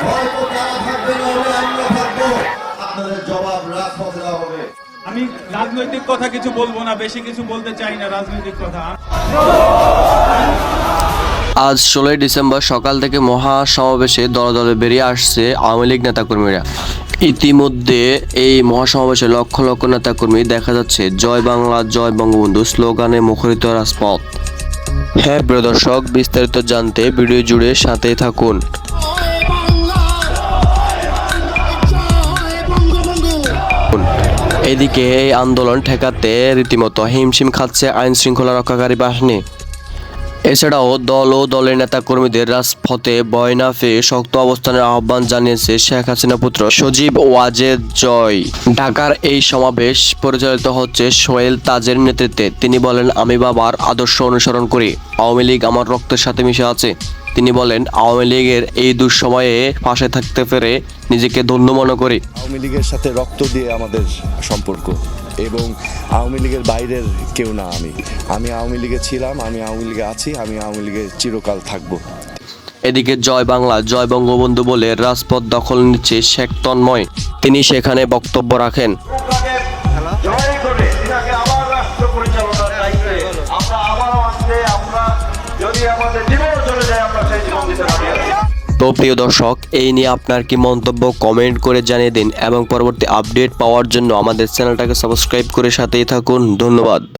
হয়তো তারা থাকবে না হলে আমরা থাকবো, আপনাদের জবাব রাজপথে দেওয়া হবে। আমি রাজনৈতিক কথা কিছু বলবো না, বেশি কিছু বলতে চাই না রাজনৈতিক কথা। আজ 16 ডিসেম্বর সকাল থেকে মহা সমাবেশে দলে দলে বেরিয়ে আসছে আওয়ামী লীগ নেতাকর্মীরা। ইতিমধ্যে এই মহাসমাবেশে লক্ষ লক্ষ নেতাকর্মী দেখা যাচ্ছে জয় বাংলা জয় বঙ্গবন্ধু স্লোগানে মুখরিত রাজপথ। হ্যাঁ প্রিয় দর্শক, বিস্তারিত জানতে ভিডিও জুড়ে সাথেই থাকুন। এদিকে এই আন্দোলন ঠেকাতে রীতিমতো হিমশিম খাচ্ছে আইন শৃঙ্খলা রক্ষাকারী বাহিনী। এছাড়াও দল ও দলের নেতা কর্মীদের রাজপথে ভয় না পেয়ে শক্ত অবস্থানের আহ্বান জানিয়েছে শেখ হাসিনা পুত্র সজীব ওয়াজেদ জয়। ঢাকার এই সমাবেশ পরিচালিত হচ্ছে সোহেল তাজের নেতৃত্বে। তিনি বলেন, আমি বাবার আদর্শ অনুসরণ করি, আওয়ামী লীগ আমার রক্তের সাথে মিশে আছে। তিনি বলেন, আওয়ামী লীগের এই দুঃসময়ে পাশে থাকতে পেরে নিজেকে ধন্য মনে করি। আওয়ামী লীগের সাথে রক্ত দিয়ে আমাদের সম্পর্ক এবং আওয়ামী লীগের বাইরের কেউ না। আমি আওয়ামী লীগে ছিলাম, আমি আওয়ামী লীগে আছি, আমি আওয়ামী লীগে চিরকাল থাকবো। এদিকে জয় বাংলা জয় বঙ্গবন্ধু বলে রাজপথ দখল নিচ্ছে শেখ তন্ময়। তিনি সেখানে বক্তব্য রাখেন। তো প্রিয় দর্শক, এই নিয়ে আপনার কি মন্তব্য কমেন্ট করে জানিয়ে দিন এবং পরবর্তী আপডেট পাওয়ার জন্য আমাদের চ্যানেলটাকে সাবস্ক্রাইব করে সাথেই থাকুন। ধন্যবাদ।